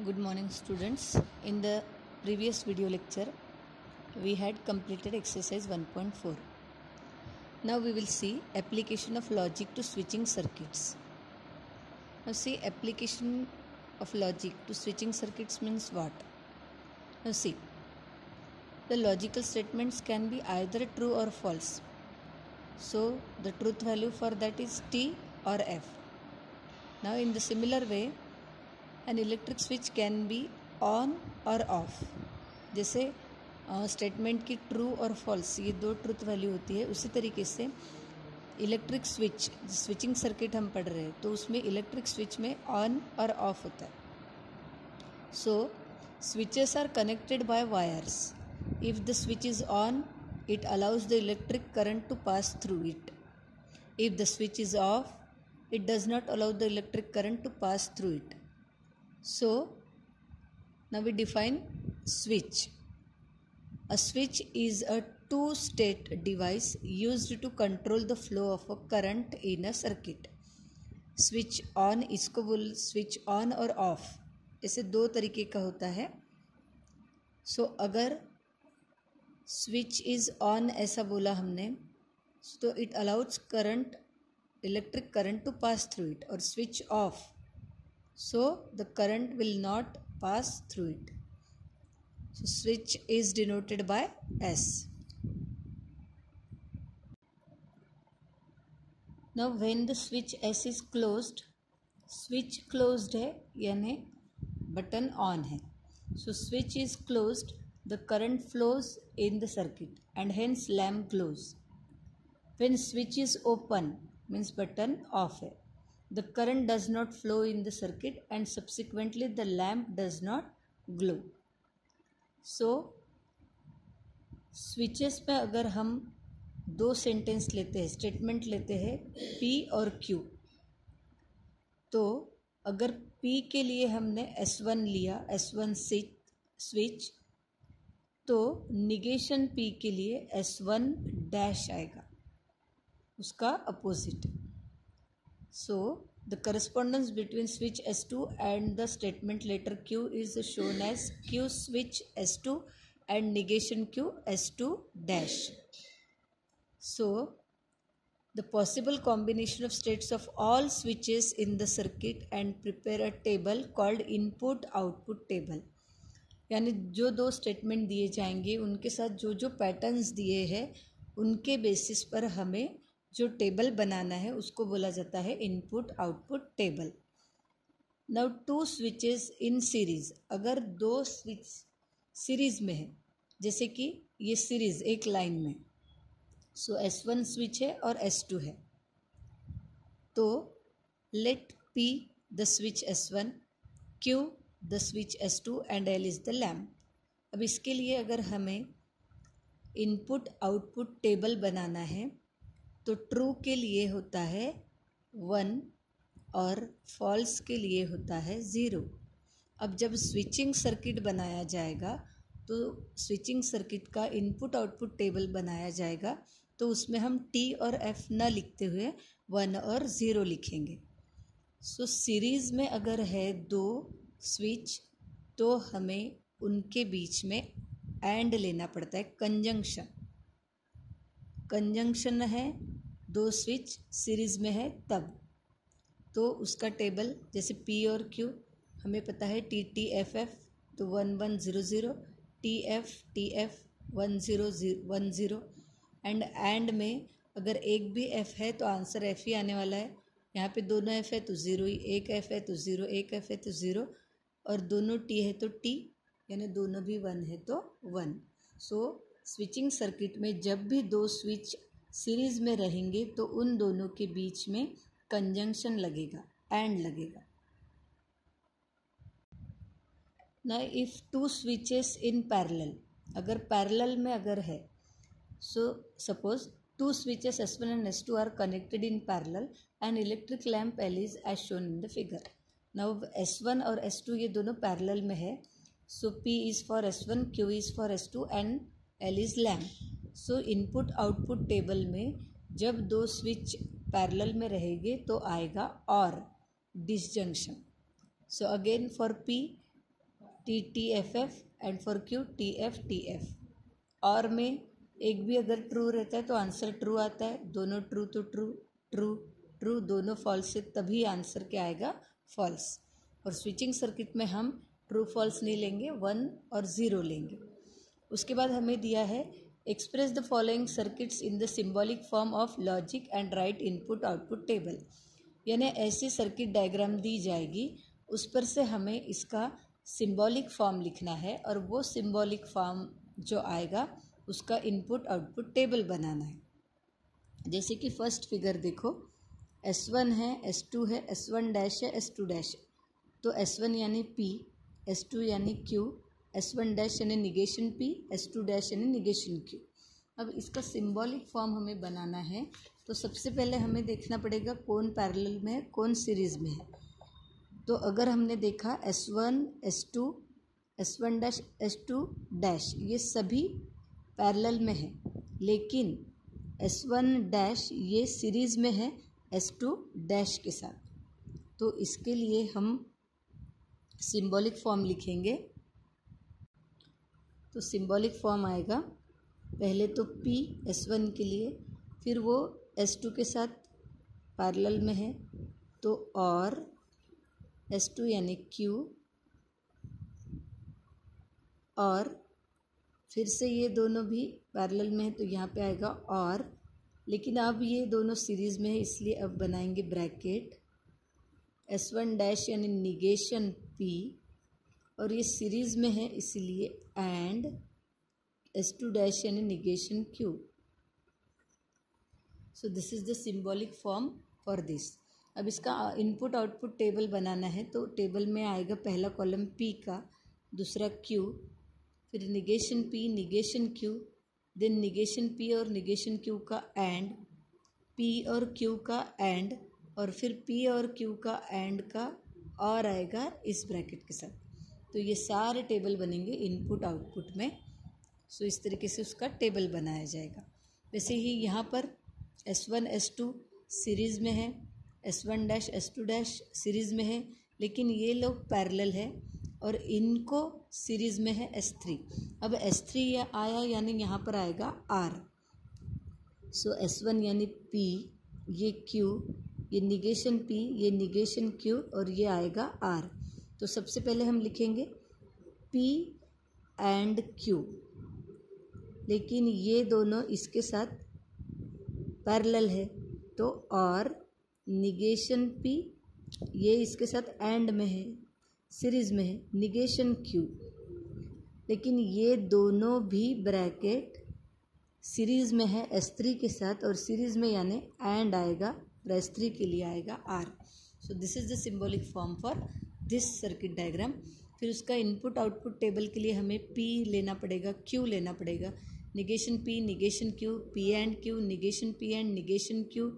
Good morning students. In the previous video lecture we had completed exercise 1.4. Now we will see application of logic to switching circuits. Now see, application of logic to switching circuits means what? Now see, the logical statements can be either true or false. So the truth value for that is T or F. Now in the similar way an electric switch can be on और of. जैसे statement की true और false ये दो truth value होती है, उसी तरीके से इलेक्ट्रिक स्विच स्विचिंग सर्किट हम पढ़ रहे हैं तो उसमें इलेक्ट्रिक स्विच में ऑन और ऑफ होता है. So switches are connected by wires. If the switch is on it allows the electric current to pass through it. If the switch is off, it does not allow the electric current to pass through it. So now we define switch. A switch is a two-state device used to control the flow of a current in a circuit. Switch on इसको बोल switch on और off ऐसे दो तरीके का होता है. So अगर स्विच इज़ ऑन ऐसा बोला हमने तो it allows current electric current to pass through it, और switch off so the current will not pass through it. So switch is denoted by S. Now when the switch S is closed, switch closed है यानी button on है. So switch is closed, the current flows in the circuit and hence lamp glows. When switch is open means button off है. The current does not flow in the circuit and subsequently the lamp does not glow. So switches में अगर हम दो sentence लेते हैं, statement लेते हैं P और Q, तो अगर P के लिए हमने S1 लिया, S1 स्विच, तो निगेशन P के लिए S1 डैश आएगा, उसका opposite. So the correspondence between switch S2 and the statement letter Q is shown as Q switch S2 and negation Q S2 dash. So the possible combination of states of all switches in the circuit and prepare a table called input output table. यानी जो दो statement दिए जाएंगे उनके साथ जो जो patterns दिए हैं उनके बेसिस पर हमें जो टेबल बनाना है उसको बोला जाता है input output table. Now two switches in series, अगर दो स्विच सीरीज में है, जैसे कि ये सीरीज एक लाइन में, सो S1 स्विच है और S2 है, तो let P the switch S1, Q the switch S2 and L is the lamp. अब इसके लिए अगर हमें इनपुट आउटपुट टेबल बनाना है तो ट्रू के लिए होता है 1 और फॉल्स के लिए होता है 0. अब जब स्विचिंग सर्किट बनाया जाएगा तो स्विचिंग सर्किट का इनपुट आउटपुट टेबल बनाया जाएगा, तो उसमें हम T और F न लिखते हुए 1 और 0 लिखेंगे. सो सीरीज़ में अगर है दो स्विच तो हमें उनके बीच में एंड लेना पड़ता है, कंजंक्शन है, दो स्विच सीरीज़ में है तब, तो उसका टेबल जैसे P और Q हमें पता है T F F, तो 1 1 0 0, T F 1 0 1 0, एंड में अगर एक भी F है तो आंसर F ही आने वाला है. यहाँ पे दोनों F है तो 0 ही, एक F है तो 0, एक F है तो 0, और दोनों T है तो T, यानी दोनों भी 1 है तो 1. सो स्विचिंग सर्किट में जब भी दो स्विच सीरीज में रहेंगे तो उन दोनों के बीच में कंजंक्शन लगेगा, एंड लगेगा. ना if two switches in parallel, अगर पैरेलल में अगर है, so suppose two switches S1 and S2 are connected in parallel and electric lamp L is as shown in the figure. Now S1 और S2 ये दोनों parallel में है, so P is for S1, Q is for S2 and L is lamp. So input output table में जब दो switch parallel में रहेंगे तो आएगा और disjunction. So again for P TTFF and for Q TFTF। और में एक भी अगर ट्रू रहता है तो आंसर ट्रू आता है, दोनों ट्रू तो ट्रू, ट्रू ट्रू, दोनों फॉल्स है तभी आंसर क्या आएगा, फॉल्स। और स्विचिंग सर्किट में हम ट्रू फॉल्स नहीं लेंगे, 1 और 0 लेंगे। उसके बाद हमें दिया है express the following circuits in the symbolic form of logic and right input output table. यानी ऐसी सर्किट डायग्राम दी जाएगी, उस पर से हमें इसका सिंबॉलिक फॉर्म लिखना है और वो सिंबॉलिक फॉर्म जो आएगा उसका इनपुट आउटपुट टेबल बनाना है। जैसे कि फर्स्ट फिगर देखो, S1 है, S2 है, S1 डैश है, S2 डैश है। तो S1 यानी P, S2 यानी Q, S1 डैश यानी निगेशन P, S2 डैश यानी निगेशन Q। अब इसका सिंबॉलिक फॉर्म हमें बनाना है, तो सबसे पहले हमें देखना पड़ेगा कौन पैरेलल में है, कौन सीरीज़ में है। तो अगर हमने देखा S1, S2, S1 dash, S2 dash, ये सभी पैरेलल में है, लेकिन S1 डैश ये सीरीज़ में है S2 डैश के साथ। तो इसके लिए हम सिंबॉलिक फॉर्म लिखेंगे। तो सिंबॉलिक फॉर्म आएगा पहले तो P S1 के लिए, फिर वो S2 के साथ पैरेलल में है तो और S2 यानी Q, और फिर से ये दोनों भी पैरेलल में है तो यहाँ पे आएगा और, लेकिन अब ये दोनों सीरीज़ में है इसलिए अब बनाएंगे ब्रैकेट, S1 डैश यानी निगेशन P, और ये सीरीज़ में है इसलिए एंड S2 डैश यानी negation Q। So this is the symbolic form for this. अब इसका इनपुट आउटपुट टेबल बनाना है, तो टेबल में आएगा पहला कॉलम P का, दूसरा Q, फिर negation P, negation Q, then negation P और निगेशन Q का एंड, P और Q का एंड, और फिर P और Q का एंड का और आएगा इस ब्रैकेट के साथ। तो ये सारे टेबल बनेंगे इनपुट आउटपुट में। सो इस तरीके से उसका टेबल बनाया जाएगा। वैसे ही यहाँ पर S1 S2 सीरीज़ में है, S1 dash S2 dash series में है, लेकिन ये लोग पैरेलल है और इनको सीरीज़ में है S3। अब S3 आया यानी यहाँ पर आएगा R। सो S1 यानी P, ये Q, ये निगेशन P, ये निगेशन Q, और ये आएगा R। तो सबसे पहले हम लिखेंगे P एंड Q, लेकिन ये दोनों इसके साथ पैरेलल है तो और निगेशन P, ये इसके साथ एंड में है, सीरीज़ में है, निगेशन Q, लेकिन ये दोनों भी ब्रैकेट सीरीज़ में है S3 के साथ, और सीरीज़ में यानी एंड आएगा, S3 के लिए आएगा R। So this is the symbolic form for this circuit diagram. फिर उसका इनपुट आउटपुट टेबल के लिए हमें P लेना पड़ेगा, Q लेना पड़ेगा, negation P, negation Q, P and Q, negation P and negation Q,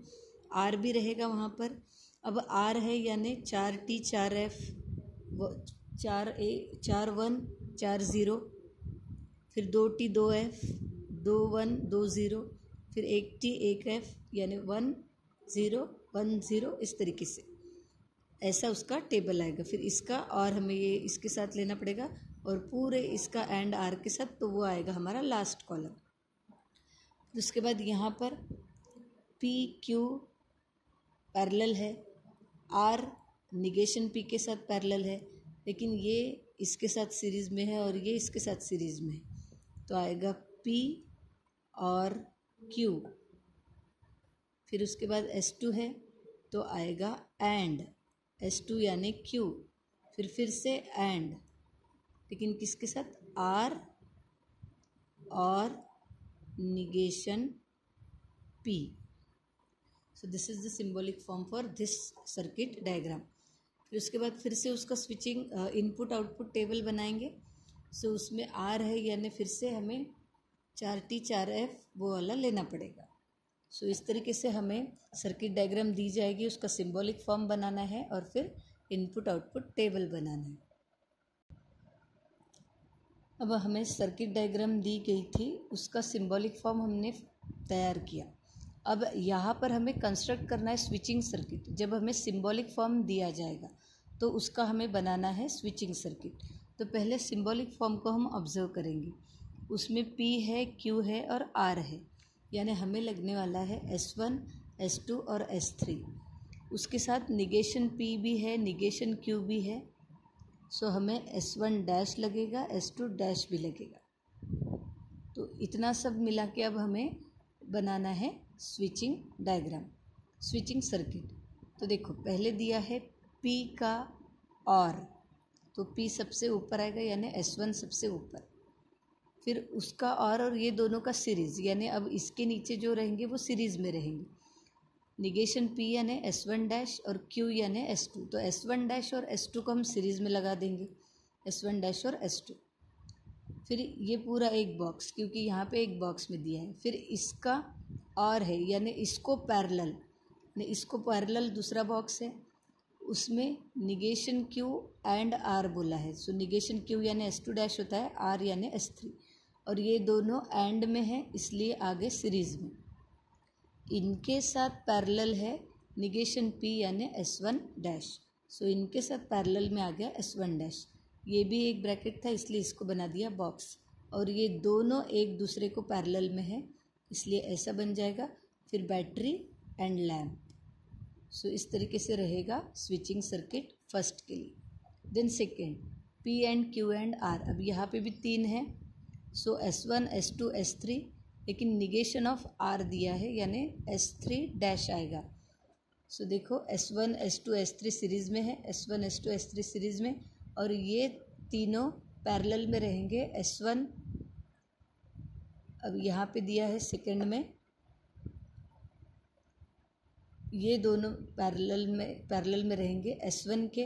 R भी रहेगा वहाँ पर। अब R है यानी 4T 4F, 4A 4 1 4 0, फिर 2T 2F 2 1 2 0, फिर 1T 1F यानी 1 0 1 0, इस तरीके से ऐसा उसका टेबल आएगा। फिर इसका और हमें ये इसके साथ लेना पड़ेगा और पूरे इसका एंड आर के साथ, तो वो आएगा हमारा लास्ट कॉलम। उसके बाद यहाँ पर पी क्यू पैरेलल है, आर निगेशन पी के साथ पैरेलल है, लेकिन ये इसके साथ सीरीज़ में है और ये इसके साथ सीरीज़ में है, तो आएगा पी और क्यू। फिर उसके बाद S2 है तो आएगा एंड S2 यानी Q, फिर से एंड, लेकिन किसके साथ, R और negation P। So this is the symbolic form for this circuit diagram. फिर उसके बाद फिर से उसका स्विचिंग इनपुट आउटपुट टेबल बनाएंगे। सो उसमें R है यानी फिर से हमें 4T 4F वो वाला लेना पड़ेगा। सो इस तरीके से हमें सर्किट डायग्राम दी जाएगी, उसका सिंबॉलिक फॉर्म बनाना है और फिर इनपुट आउटपुट टेबल बनाना है। अब हमें सर्किट डायग्राम दी गई थी, उसका सिंबॉलिक फॉर्म हमने तैयार किया। अब यहाँ पर हमें कंस्ट्रक्ट करना है स्विचिंग सर्किट। जब हमें सिंबॉलिक फॉर्म दिया जाएगा तो उसका हमें बनाना है स्विचिंग सर्किट। तो पहले सिंबॉलिक फॉर्म को हम ऑब्जर्व करेंगे। उसमें P है, Q है और R है, यानी हमें लगने वाला है S1, S2 और S3। उसके साथ निगेशन P भी है, निगेशन Q भी है, सो हमें S1 डैश लगेगा, S2 डैश भी लगेगा। तो इतना सब मिला के अब हमें बनाना है स्विचिंग डायग्राम, स्विचिंग सर्किट। तो देखो पहले दिया है P का और, तो P सबसे ऊपर आएगा यानी S1 सबसे ऊपर, फिर उसका और ये दोनों का सीरीज़, यानी अब इसके नीचे जो रहेंगे वो सीरीज़ में रहेंगे। निगेशन P यानी S1 डैश और Q यानी S2, तो S1 डैश और S2 को हम सीरीज़ में लगा देंगे, S1 डैश और S2। फिर ये पूरा एक बॉक्स, क्योंकि यहाँ पे एक बॉक्स में दिया है, फिर इसका और है यानी इसको पैरेलल, इसको पैरेलल दूसरा बॉक्स है, उसमें निगेशन Q एंड R बोला है। सो निगेशन Q यानी S2 डैश होता है, R यानी S3, और ये दोनों एंड में है इसलिए आगे सीरीज़ में। इनके साथ पैरेलल है निगेशन P यानी S1 डैश, सो इनके साथ पैरेलल में आ गया S1 डैश। ये भी एक ब्रैकेट था इसलिए इसको बना दिया बॉक्स, और ये दोनों एक दूसरे को पैरेलल में है इसलिए ऐसा बन जाएगा। फिर बैटरी एंड लैम्प, सो इस तरीके से रहेगा स्विचिंग सर्किट फर्स्ट के लिए। Then second P and Q and R, अब यहाँ पे भी 3 है, सो S1, S2, S3, लेकिन निगेशन ऑफ R दिया है यानी S3 डैश आएगा। सो देखो S1, S2, S3 सीरीज़ में है, S1, S2, S3 सीरीज़ में, और ये तीनों पैरेलल में रहेंगे। S1 अब यहाँ पे दिया है सेकंड में, ये दोनों पैरेलल में रहेंगे S1 के,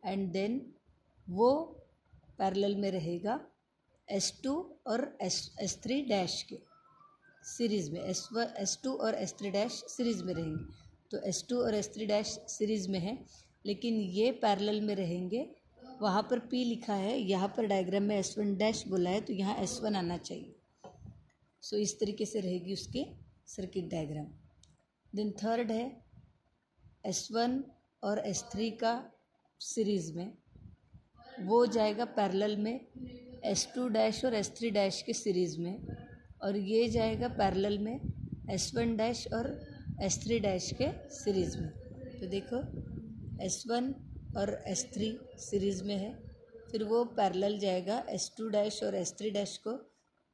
एंड देन वो पैरेलल में रहेगा S2 और S3 डैश के सीरीज़ में। S2 और S3 डैश सीरीज़ में रहेंगे, तो S2 और S3 डैश सीरीज़ में है, लेकिन ये पैरेलल में रहेंगे। वहाँ पर P लिखा है, यहाँ पर डायग्राम में S1 डैश बोला है, तो यहाँ S1 आना चाहिए। सो इस तरीके से रहेगी उसके सर्किट डायग्राम। देन थर्ड है S1 और S3 का सीरीज़ में, वो जाएगा पैरेलल में S2 डैश और S3 डैश के सीरीज़ में, और ये जाएगा पैरेलल में S1 डैश और S3 डैश के सीरीज़ में। तो देखो S1 और S3 सीरीज़ में है, फिर वो पैरेलल जाएगा S2 डैश और S3 डैश को,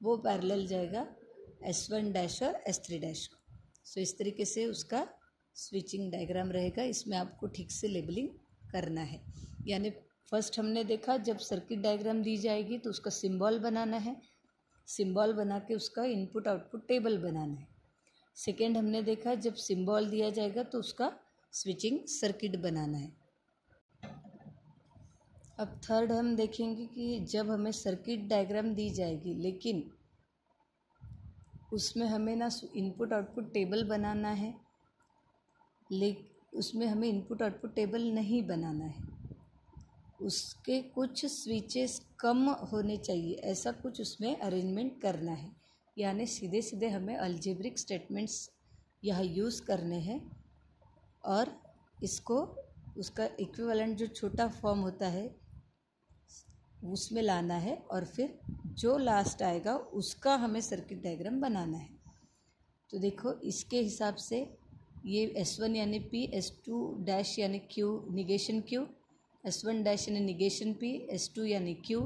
वो पैरेलल जाएगा S1 डैश और S3 डैश को। सो इस तरीके से उसका स्विचिंग डायग्राम रहेगा। इसमें आपको ठीक से लेबलिंग करना है, यानी फर्स्ट हमने देखा जब सर्किट डायग्राम दी जाएगी तो उसका सिंबल बनाना है, सिंबल बना के उसका इनपुट आउटपुट टेबल बनाना है। सेकेंड हमने देखा जब सिंबल दिया जाएगा तो उसका स्विचिंग सर्किट बनाना है। अब थर्ड हम देखेंगे कि जब हमें सर्किट डायग्राम दी जाएगी लेकिन उसमें हमें ना इनपुट आउटपुट टेबल बनाना है, उसमें हमें इनपुट आउटपुट टेबल नहीं बनाना है, उसके कुछ स्विचेस कम होने चाहिए, ऐसा कुछ उसमें अरेंजमेंट करना है। यानी सीधे सीधे हमें अलजेब्रिक स्टेटमेंट्स यहाँ यूज़ करने हैं और इसको उसका इक्विवेलेंट जो छोटा फॉर्म होता है उसमें लाना है, और फिर जो लास्ट आएगा उसका हमें सर्किट डायग्राम बनाना है। तो देखो इसके हिसाब से ये S1 यानी P, S2 डैश यानी Q negation Q, S1 dash यानी निगेशन P, S2 यानी Q,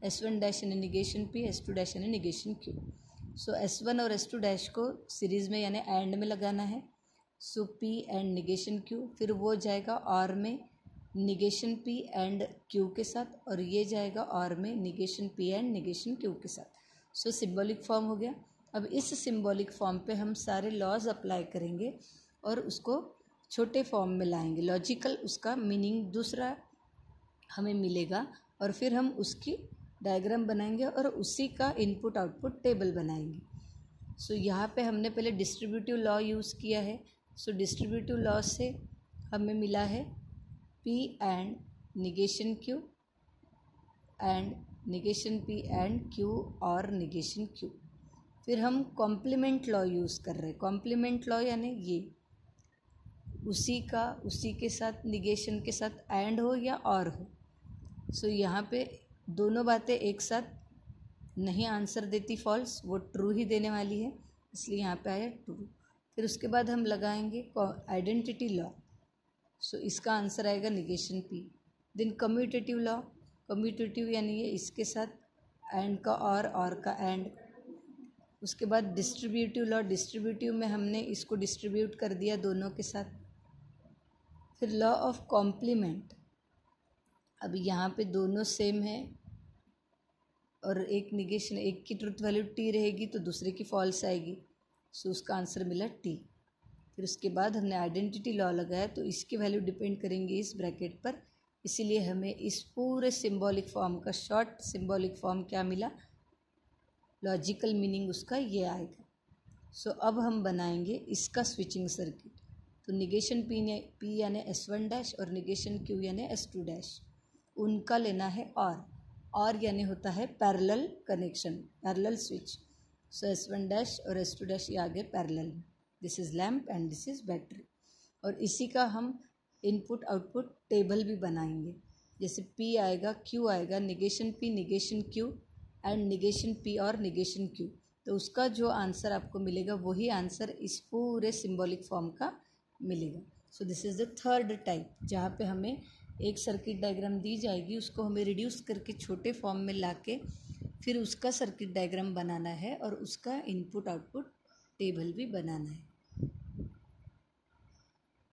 S1 डैश यानी निगेशन P, S2 डैश यानी निगेशन Q। सो S1 और S2 डैश को सीरीज़ में यानी एंड में लगाना है, सो P एंड निगेशन Q, फिर वो जाएगा और में निगेशन P एंड Q के साथ, और ये जाएगा और में negation P and negation Q के साथ। सो सिंबॉलिक फॉर्म हो गया। अब इस सिंबॉलिक फॉर्म पे हम सारे लॉज अप्लाई करेंगे और उसको छोटे फॉर्म में लाएंगे, लॉजिकल उसका मीनिंग दूसरा हमें मिलेगा, और फिर हम उसकी डायग्राम बनाएंगे और उसी का इनपुट आउटपुट टेबल बनाएंगे। सो यहाँ पे हमने पहले डिस्ट्रीब्यूटिव लॉ यूज़ किया है। सो डिस्ट्रीब्यूटिव लॉ से हमें मिला है P and negation Q and negation P and Q और निगेशन Q। फिर हम कॉम्प्लीमेंट लॉ यूज़ कर रहे हैं। कॉम्प्लीमेंट लॉ यानी ये उसी के साथ निगेशन के साथ एंड हो या और हो। सो यहाँ पे दोनों बातें एक साथ नहीं आंसर देती फॉल्स, वो ट्रू ही देने वाली है, इसलिए यहाँ पे आया ट्रू। फिर उसके बाद हम लगाएंगे आइडेंटिटी लॉ। सो इसका आंसर आएगा negation P. Then commutative law, commutative यानी ये इसके साथ एंड का और का एंड। उसके बाद डिस्ट्रीब्यूटिव लॉ, डिस्ट्रीब्यूटिव में हमने इसको डिस्ट्रीब्यूट कर दिया दोनों के साथ। फिर लॉ ऑफ कॉम्प्लीमेंट, अब यहाँ पे दोनों सेम है और एक निगेशन, एक की ट्रुथ वैल्यू टी रहेगी तो दूसरे की फॉल्स आएगी, सो उसका आंसर मिला टी। फिर उसके बाद हमने आइडेंटिटी लॉ लगाया तो इसकी वैल्यू डिपेंड करेंगी इस ब्रैकेट पर, इसीलिए हमें इस पूरे सिंबॉलिक फॉर्म का शॉर्ट सिंबॉलिक फॉर्म क्या मिला, लॉजिकल मीनिंग उसका ये आएगा। सो अब हम बनाएंगे इसका स्विचिंग सर्किट। तो निगेशन पी यानी S1 डैश और निगेशन क्यू यानी S2 डैश, उनका लेना है और यानी होता है पैरेलल कनेक्शन, पैरेलल स्विच। सो S1 डैश और S2 डैश ये आगे parallel, this is lamp and this is battery. और इसी का हम इनपुट आउटपुट टेबल भी बनाएंगे, जैसे P आएगा, Q आएगा, negation P negation Q and negation P और निगेशन Q, तो उसका जो आंसर आपको मिलेगा वही आंसर इस पूरे सिंबॉलिक फॉर्म का मिलेगा। So this is the third type, जहाँ पे हमें एक सर्किट डायग्राम दी जाएगी, उसको हमें रिड्यूस करके छोटे फॉर्म में लाके फिर उसका सर्किट डायग्राम बनाना है और उसका इनपुट आउटपुट टेबल भी बनाना है।